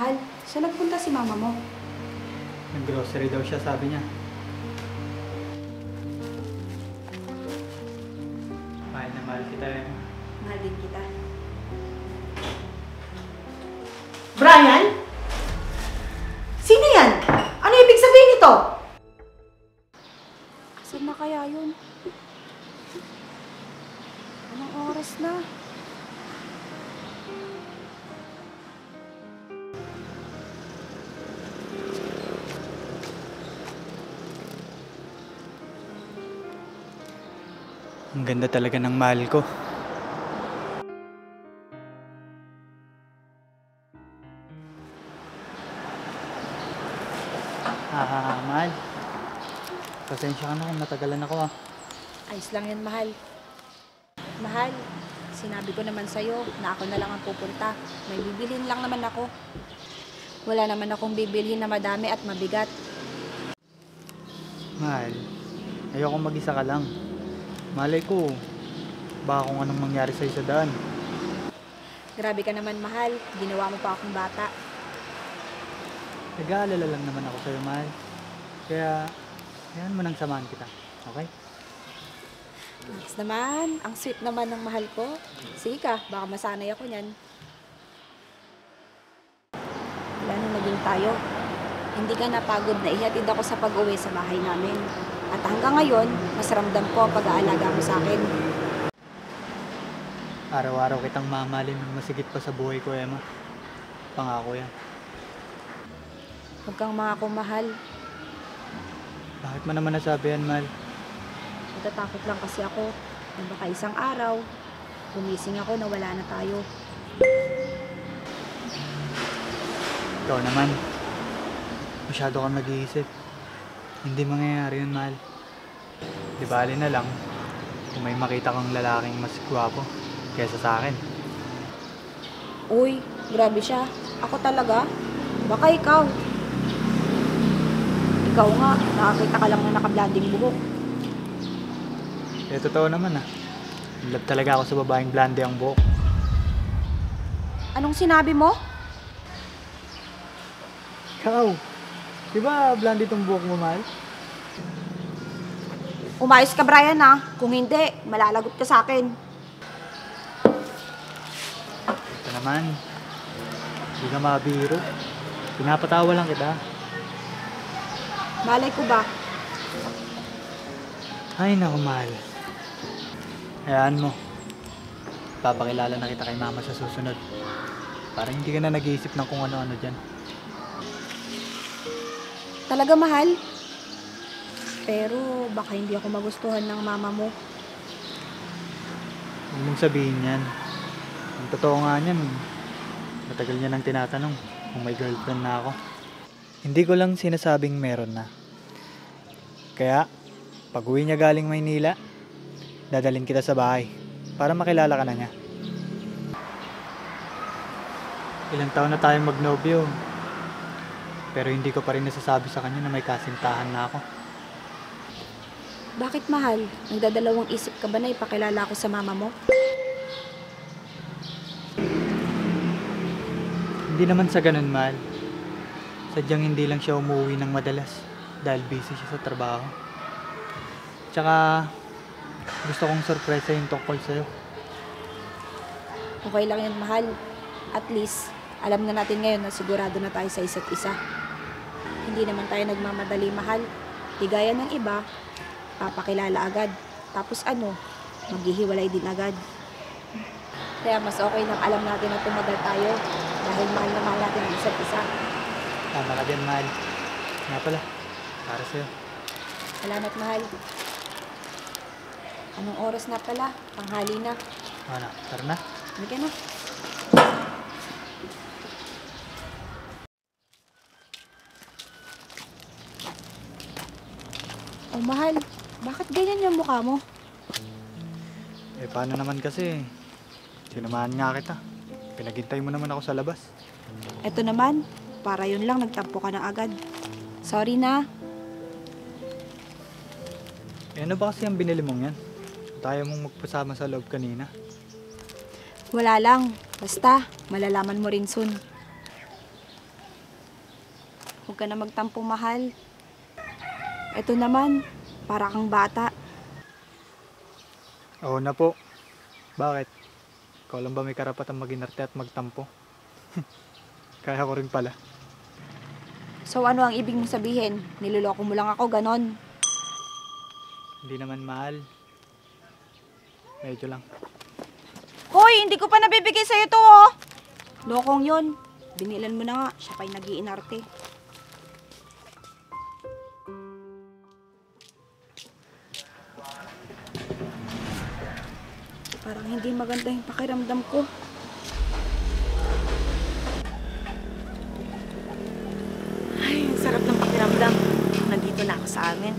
Mahal, saan nagpunta si mama mo? Nag-grocery daw siya, sabi niya. Mahal na mahal kita eh. Mahal din kita. Brian? Sino yan? Ano ibig sabihin nito? Saan na kaya yun? Anong oras na? Ang ganda talaga ng mahal ko. Mahal. Pasensya ka na kung natagalan ako Ayos lang yan, mahal. Mahal, sinabi ko naman sa'yo na ako na lang ang pupunta. May bibilhin lang naman ako. Wala naman akong bibilhin na madami at mabigat. Mahal, ayoko mag-isa ka lang. Malay ko, baka kung anong mangyari sa'yo sa daan. Grabe ka naman, mahal. Ginawa mo pa akong bata. Nag-aalala lang naman ako sa'yo, mahal. Kaya, yan mo nang samahan kita. Okay? Yes naman, ang sweet naman ng mahal ko. Sige ka, baka masanay ako niyan. Wala nang naging tayo. Hindi ka napagod na ihatid ako sa pag-uwi sa bahay namin. At hanggang ngayon, mas ramdam ko ang pag-aalaga mo sa akin. Araw-araw kitang mamahalin ng masigit pa sa buhay ko, Emma. Pangako yan. Huwag kang mangako, mahal. Bakit mo naman nasabi yan, mahal? Natatakot lang kasi ako na baka isang araw, gumising ako na wala na tayo. Ikaw naman. Masyado kang nag-iisip. Hindi mangyayari yun, mahal. Di bali na lang kung may makita kang lalaking mas gwapo kesa sa akin. Uy, grabe siya. Ako talaga? Baka ikaw. Ikaw nga, nakakita ka lang na naka-blonding buhok. Eh, totoo naman In love talaga ako sa babaeng blonde ang buhok. Anong sinabi mo? Ikaw! Di ba blonde itong buhok mo, mahal? Umayos ka, Brian, ha? Kung hindi, malalagot ka sa akin. Ito naman. Hindi ka mabiro. Pinapatawa lang kita. Malay ko ba? Ay, naku, mahal. Hayaan mo. Papakilala na kita kay mama sa susunod. Para hindi ka na nag-iisip ng kung ano-ano dyan. Talaga, mahal? Pero baka hindi ako magustuhan ng mama mo. Huwag mong sabihin yan. Ang totoo nga niyan, matagal niya nang tinatanong kung may girlfriend na ako. Hindi ko lang sinasabing meron na. Kaya, pag uwi niya galing Maynila, dadalhin kita sa bahay para makilala ka na niya. Ilang taon na tayong magnobyo, pero hindi ko pa rin nasasabi sa kanya na may kasintahan na ako. Bakit, mahal? Nagdadalawang isip ka ba na ipakilala ako sa mama mo? Hindi naman sa ganun, mahal. Sadyang hindi lang siya umuwi ng madalas dahil busy siya sa trabaho. Tsaka, gusto kong sorpresa yung tungkol sa'yo. Okay lang yan, mahal. At least, alam na natin ngayon na sigurado na tayo sa isa't isa. Hindi naman tayo nagmamadali, mahal. Di gaya ng iba, papakilala agad. Tapos maghihiwalay din agad. Kaya mas okay lang alam natin na tumagal tayo dahil mahal na mahal natin ang isa't isa. Tama ka dyan, mahal. Nga pala, para sa'yo. Salamat, mahal. Anong oras na pala? Tanghali na. Ano, tara na. Halika na. Oh, mahal. Bakit ganyan yung mukha mo? Eh, paano naman kasi? Sinamahan nga kita. Pinaghintay mo naman ako sa labas. Eto naman, para yun lang nagtampo ka na agad. Sorry na. Eh, ano ba kasi ang binili mong yan? Tayo mong magpasama sa loob kanina. Wala lang. Basta, malalaman mo rin soon. Huwag ka na magtampo, mahal. Ito naman, para kang bata. Oo na po. Bakit? Ikaw lang ba may karapatang maginarte at magtampo? Kaya ko rin pala. So ano ang ibig mong sabihin? Niloloko mo lang ako, ganon. Hindi naman mahal. Medyo lang. Hoy, hindi ko pa nabibigay sa'yo to, oh. Lokong yon. Binilan mo na nga, siya pa'y nag-iinarte. Parang hindi maganda yung pakiramdam ko. Ay, ang sarap ng pakiramdam. Nandito na ako sa amin.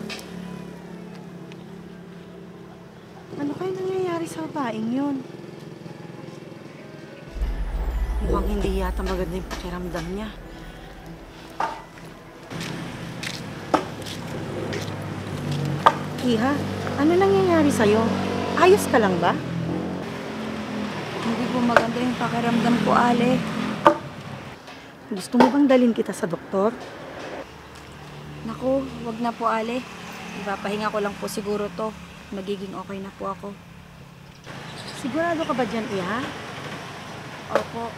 Ano kaya nangyayari sa babaeng yun? Mukhang hindi yata maganda yung pakiramdam niya. Iha, ano nangyayari sa'yo? Ayos ka lang ba? Hindi po maganda yung pakiramdam ko, Ale. Gusto mo bang dalhin kita sa doktor? Naku, wag na po, Ale. Ipapahinga ko lang po siguro to. Magiging okay na po ako. Sigurado ka ba dyan, Iha? Opo.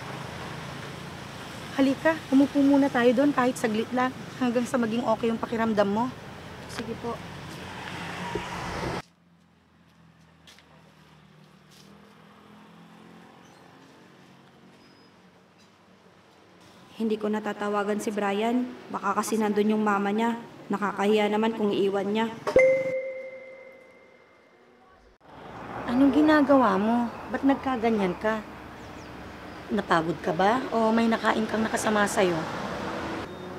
Halika, umupo muna tayo doon kahit saglit lang hanggang sa maging okay yung pakiramdam mo. Sige po. Hindi ko natatawagan si Brian. Baka kasi nandun yung mama niya. Nakakahiya naman kung iiwan niya. Anong ginagawa mo? Ba't nagkaganyan ka? Napagod ka ba? O may nakain kang nakasama sa'yo?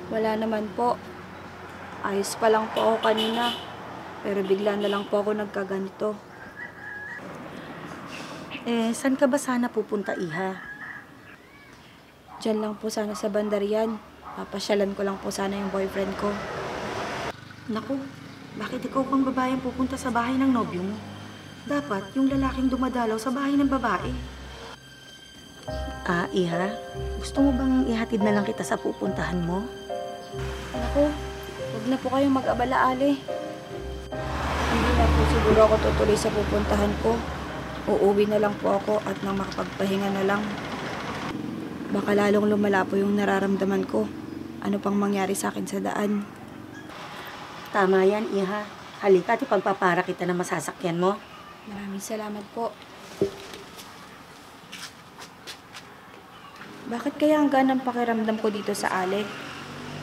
Wala naman po. Ayos pa lang po ako kanina. Pero bigla na lang po ako nagkaganito. Saan ka ba sana pupunta, Iha? Diyan lang po sana sa bandarian. Papasyalan ko lang po sana yung boyfriend ko. Naku, bakit ikaw pang babae ang pupunta sa bahay ng nobyo mo? Dapat yung lalaking dumadalaw sa bahay ng babae. Iha, gusto mo bang ihatid na lang kita sa pupuntahan mo? Naku, huwag na po kayong mag-abala, Ale. Hindi na po siguro ako tutuloy sa pupuntahan ko. Uuwi na lang po ako at nang makapagpahinga na lang. Baka lalong lumala po yung nararamdaman ko. Ano pang mangyari sa akin sa daan. Tama yan, Iha. Halika at ipagpapara kita ng masasakyan mo. Maraming salamat po. Bakit kaya ang ganang pakiramdam ko dito sa Ale?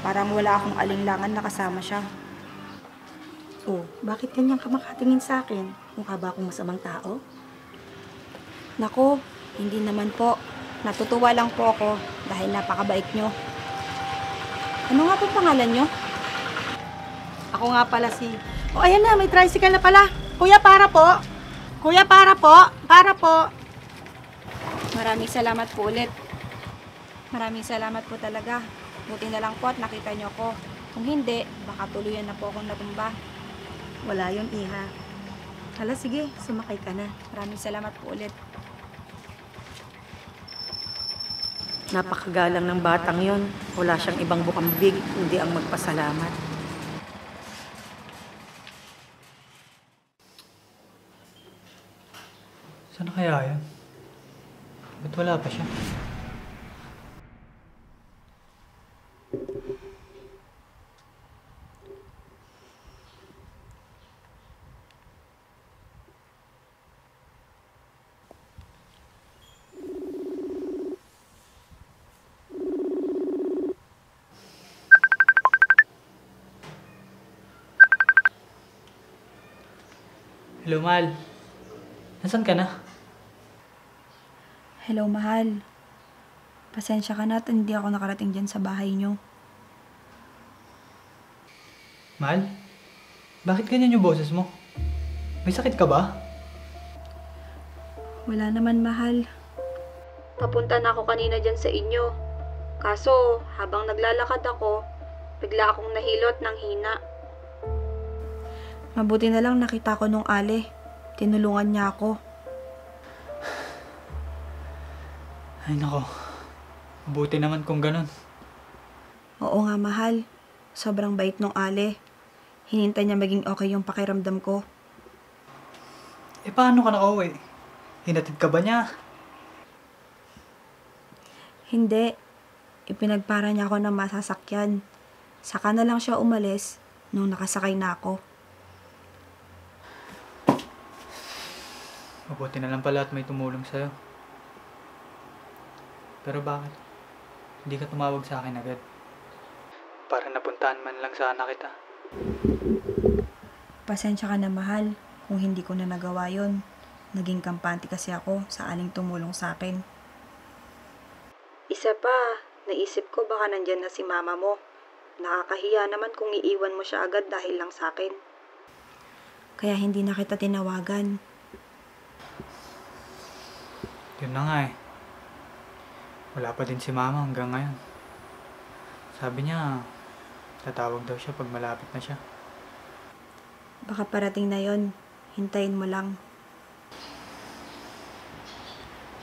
Parang wala akong alinlangan na kasama siya. Oh, bakit ganyan ka makatingin sa akin? Mukha ba akong masamang tao? Naku, hindi naman po. Natutuwa lang po ako dahil napakabait nyo. Ano nga po pangalan nyo? Ako nga pala si... Oh, ayan na, may tricycle na pala. Kuya, para po. Kuya, para po. Para po. Maraming salamat po ulit. Maraming salamat po talaga. Buti na lang po at nakita nyo ko. Kung hindi, baka tuluyan na po akong natumba. Wala yun, Iha. Hala, sige, sumakay ka na. Maraming salamat po ulit. Napakagalang ng batang yon. Wala siyang ibang bukambig, hindi ang magpasalamat. Saan kaya yan? Ba't wala pa siya? Hello, Mal. Nasaan ka na? Hello, mahal. Pasensya ka na at hindi ako nakarating dyan sa bahay nyo. Mal? Bakit ganyan yung boses mo? May sakit ka ba? Wala naman, mahal. Papunta na ako kanina dyan sa inyo. Kaso, habang naglalakad ako, bigla akong nahilot ng hina. Mabuti na lang nakita ko nung Ale. Tinulungan niya ako. Ay nako, mabuti naman kung ganun. Oo nga, mahal. Sobrang bait nung Ale. Hinintay niya maging okay yung pakiramdam ko. Eh, paano ka nakauwi? Hinatid ka ba niya? Hindi. Ipinagpara niya ako ng masasakyan. Saka na lang siya umalis nung nakasakay na ako. Mabuti na lang pala at may tumulong sa'yo. Pero bakit? Hindi ka tumawag sa akin agad. Para napuntahan man lang sana kita. Pasensya ka na, mahal, kung hindi ko na nagawa yon. Naging kampante kasi ako sa aling tumulong sa akin. Isa pa, naisip ko baka nandyan na si mama mo. Nakakahiya naman kung iiwan mo siya agad dahil lang sa akin. Kaya hindi na kita tinawagan. Yun na nga eh. Wala pa din si mama hanggang ngayon. Sabi niya, tatawag daw siya pag malapit na siya. Baka parating na yon. Hintayin mo lang.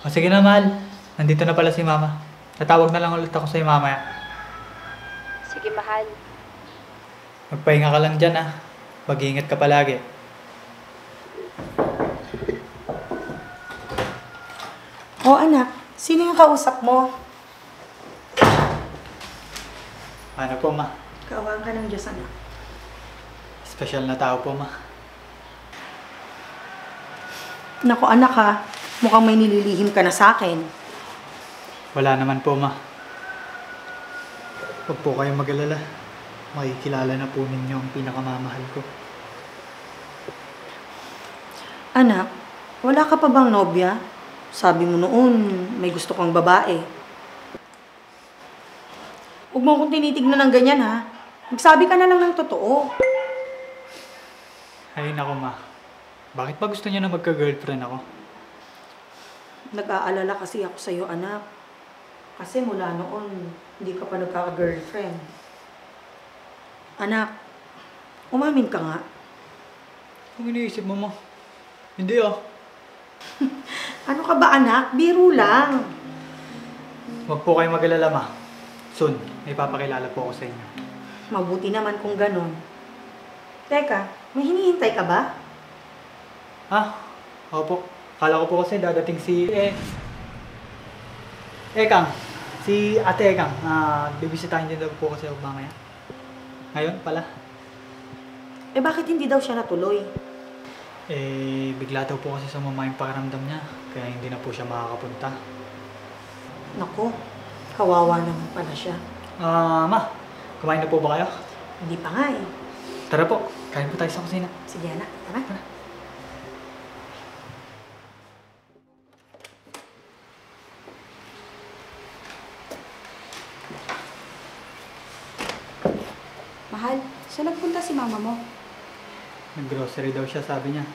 O sige na, mahal. Nandito na pala si mama. Tatawag na lang ulit ako sa'yo mamaya. Sige, mahal. Magpahinga ka lang dyan ah. Mag-iingat ka palagi. O anak, sino yung kausap mo? Ano po, ma? Kaawaan ka ng Diyos, anak. Espesyal na tao po, ma. Naku anak ha, mukhang may nililihim ka na sa akin. Wala naman po, ma. Huwag po kayong mag-alala. Makikilala na po ninyo ang pinakamamahal ko. Anak, wala ka pa bang nobya? Sabi mo noon, may gusto kang babae. Huwag mo akong tinitignan ng ganyan ha. Magsabi ka na lang ng totoo. Ay, nako, ma. Bakit ba gusto niya na magka-girlfriend ako? Nag-aalala kasi ako sa'yo, anak. Kasi mula noon, hindi ka pa nagkaka-girlfriend. Anak, umamin ka nga. Kung iniisip mo, ma. Hindi ah. Ano ka ba anak? Biro lang. Huwag po kayong mag-alala, ma. Soon, may papakilala po ako sa inyo. Mabuti naman kung ganon. Teka, may hinihintay ka ba? Ah, opo. Kala ko po kasi dadating si... Ekang. Si Ate Ekang. Bibisitahin din daw po kasi ako mamaya. Ngayon pala. Eh bakit hindi daw siya natuloy? Bigla daw po kasi sumama yung pakiramdam niya. Kaya hindi na po siya makakapunta. Naku, kawawa naman pala siya. Ma. Kumain na po ba kayo? Hindi pa nga eh. Tara po. Kain po tayo sa kusina. Sige anak, tara. Tara. Mahal, saan nagpunta si mama mo? Nag-grocery daw siya, sabi niya.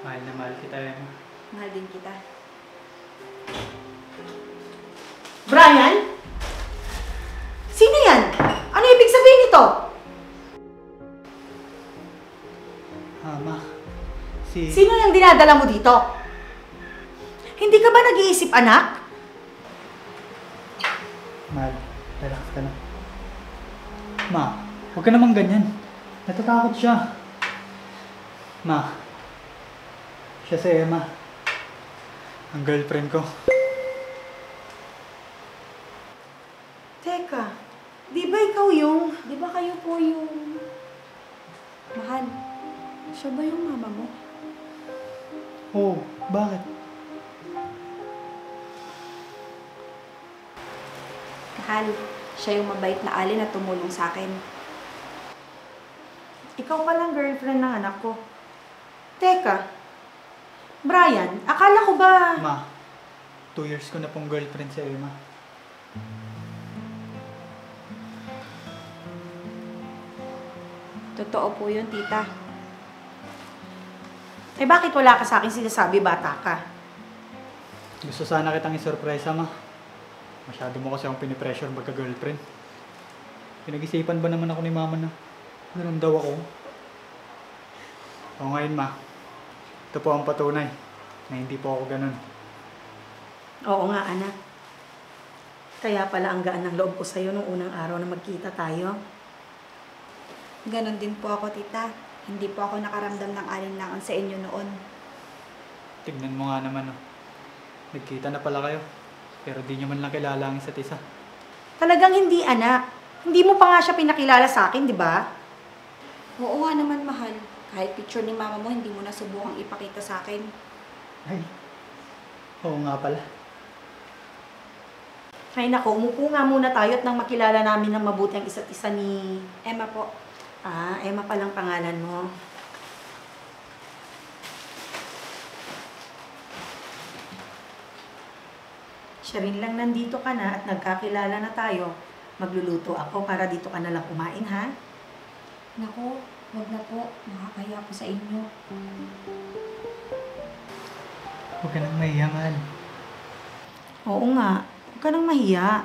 Mahal na mahal kita, Emma. Mahal din kita. Brian? Sino yan? Ano ibig sabihin nito? Ma. Sino yung dinadala mo dito? Hindi ka ba nag-iisip, anak? Mahal, relax ka na. Ma, huwag ka naman ganyan. Natatakot siya. Ma, siya si Emma. Ang girlfriend ko. Teka, di ba ikaw yung... Di ba kayo po yung... Mahal, siya ba yung mama mo? Oo, bakit? Mahal, siya yung mabait na Ali na tumulong sa akin. Ikaw palang girlfriend ng anak ko. Teka, Brian, akala ko ba... Ma, 2 years ko na pong girlfriend si Emma. Totoo po yun, tita. Eh bakit wala ka sa akin sinasabi bata ka? Gusto sana kitang isurpresa, ma. Masyado mo kasi akong pinipressure magka-girlfriend. Pinag-isipan ba naman ako ni mama na ganun daw ako? O ngayon, ma. Ito po ang patunay na hindi po ako ganun. Oo nga, anak. Kaya pala ang gaan ng loob ko sa'yo nung unang araw na magkita tayo. Ganon din po ako, tita. Hindi po ako nakaramdam ng alinlangan sa inyo noon. Tignan mo nga naman, oh. Nagkita na pala kayo. Pero di nyo man lang kilala ang isa't isa. Talagang hindi, anak. Hindi mo pa nga siya pinakilala sa akin, di ba? Oo nga naman, mahal. Kahit picture ni mama mo, hindi mo na subukang ipakita sa akin. Ay, oo nga pala. Ay nako, umupo nga muna tayo at nang makilala namin ng mabuti ang isa't isa ni... Emma po. Ah, Emma palang pangalan mo. Siya rin lang nandito ka na at nagkakilala na tayo. Magluluto ako para dito ka na lang kumain, ha? Naku, wag na po. Nakakaya po sa inyo. Huwag ka nang mahiya, mahal. Oo nga, huwag ka nang mahiya.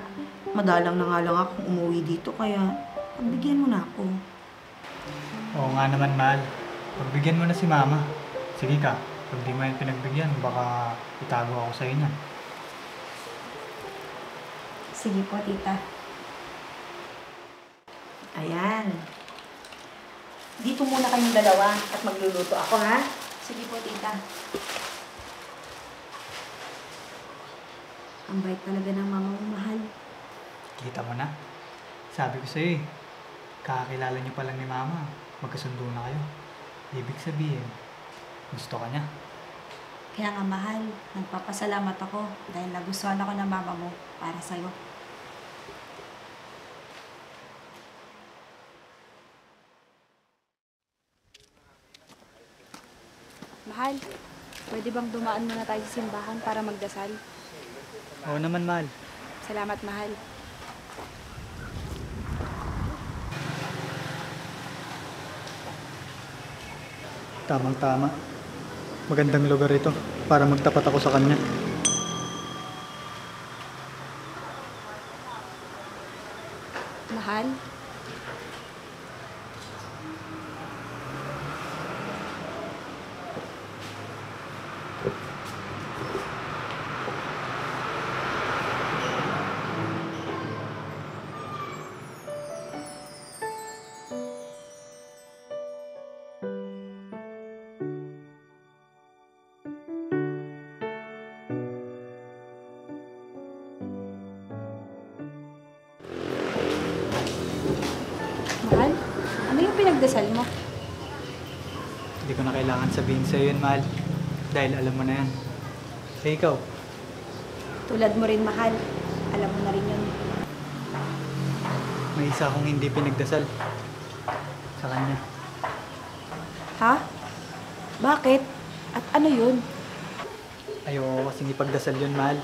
Madalang na nga lang akong umuwi dito kaya pagbigyan mo na ako. Oo nga naman, mahal. Pagbigyan mo na si mama. Sige ka, pag di mo yan pinagbigyan, baka itago ako sa inyo. Sige po, tita. Ayan. Dito muna kayong dalawa at magluluto ako, ha? Sige po, tita. Ang bait talaga ng mama mo, mahal. Kita mo na. Sabi ko sa'yo eh, kakakilala niyo pa lang ni mama. Magkasundo na kayo. Ibig sabihin, gusto ka niya. Kaya nga, mahal, nagpapasalamat ako dahil nagustuhan ako ng mama mo para sa'yo. Mahal, pwede bang dumaan muna tayo sa simbahan para magdasal? Oo naman, mahal. Salamat, mahal. Tamang-tama. Magandang lugar ito para magtapat ako sa kanya. Mahal? Mahal? Ano yung pinagdasal mo? Hindi ko na kailangan sabihin sa'yo yun, mahal. Dahil alam mo na yan. Eh, ikaw, Tulad mo rin, mahal. Alam mo na rin yun. may isa akong hindi pinagdasal sa kanya. Ha? Bakit? At ano yun? Ayoko kasing ipagdasal yun, mahal.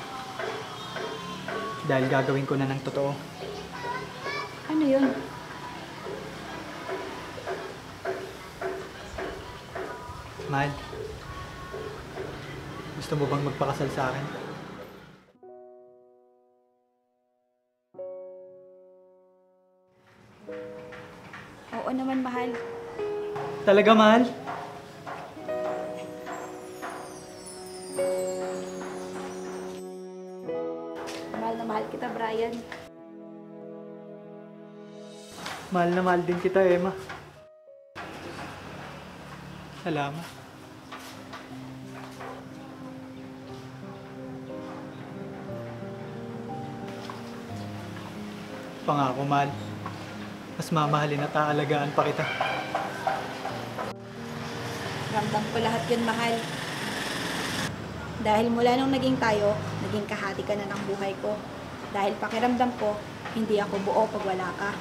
Dahil gagawin ko na ng totoo. Ano yun? Mahal, gusto mo bang magpakasal sa akin? Oo naman, mahal. Talaga, mahal? Mahal na mahal kita, Brian. Mahal na mahal din kita, Emma. Salamat. Pangako, mahal. Mas mamahalin at aalagaan pa kita. Ramdam ko lahat yun, mahal. Dahil mula nung naging tayo, naging kahati ka na ng buhay ko. Dahil pakiramdam ko, hindi ako buo pag wala ka.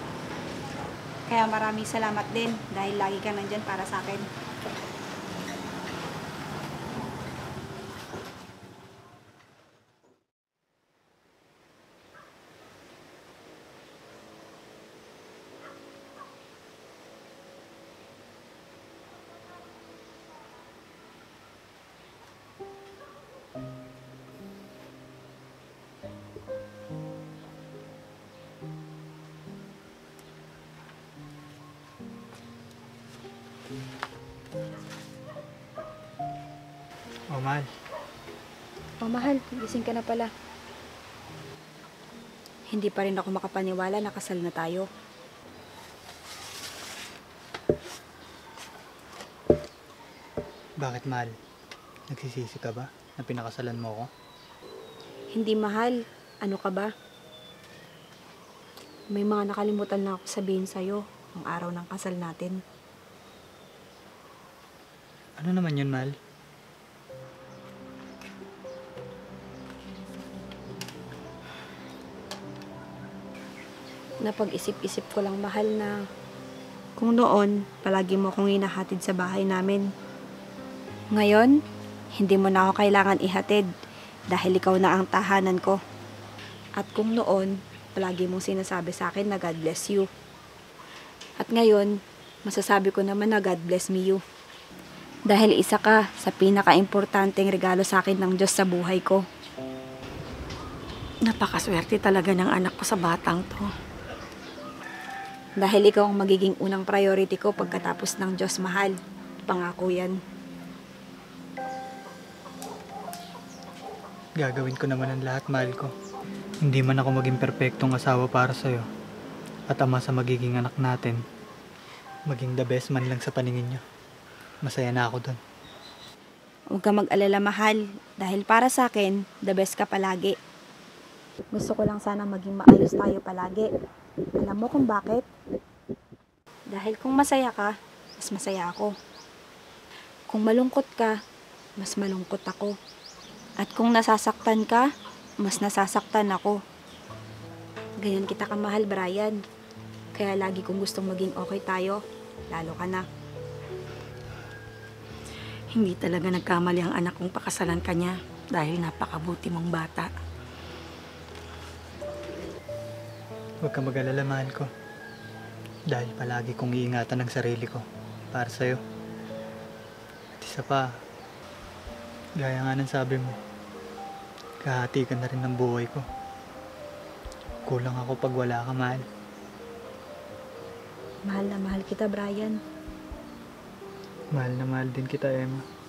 Kaya maraming salamat din dahil lagi ka nandyan para sa akin. Oh, mahal. Oh, mahal, gising ka na pala. hindi pa rin ako makapaniwala na kasal na tayo. Bakit, mahal? Nagsisisi ka ba na pinakasalan mo ko? Hindi, mahal. Ano ka ba? May mga nakalimutan na ako sabihin sa'yo ang araw ng kasal natin. Ano naman yun, mahal? Napag-isip-isip ko lang, mahal, na kung noon, palagi mo akong hinahatid sa bahay namin. Ngayon, hindi mo na ako kailangan ihatid dahil ikaw na ang tahanan ko. At kung noon, palagi mong sinasabi sa akin na God bless you. At ngayon, masasabi ko naman na God bless me you. Dahil isa ka sa pinaka-importanteng regalo sa akin ng Diyos sa buhay ko. Napakaswerte talaga ng anak ko sa batang to. Dahil ikaw ang magiging unang priority ko pagkatapos ng Diyos, mahal. Pangako yan. Gagawin ko naman ang lahat, mahal ko. Hindi man ako maging perpektong asawa para sa'yo at ama sa magiging anak natin. Maging the best man lang sa paningin niyo. Masaya na ako dun. Huwag ka mag-alala, mahal. Dahil para sa akin, the best ka palagi. Gusto ko lang sana maging maayos tayo palagi. Alam mo kung bakit? Dahil kung masaya ka, mas masaya ako. Kung malungkot ka, mas malungkot ako. At kung nasasaktan ka, mas nasasaktan ako. Ganyan kita kamahal, Brian. Kaya lagi kong gustong maging okay tayo, lalo ka na. Hindi talaga nagkamali ang anak kong pakasalan ka niya dahil napakabuti mong bata. Huwag ka mag-alala, mahal ko. Dahil palagi kong iingatan ang sarili ko para sa'yo. At isa pa, gaya nga ng sabi mo, kahati ka na rin ng buhay ko. Kulang ako pag wala ka, mahal. Mahal na mahal kita, Brian. Mahal na mahal din kita, Emma.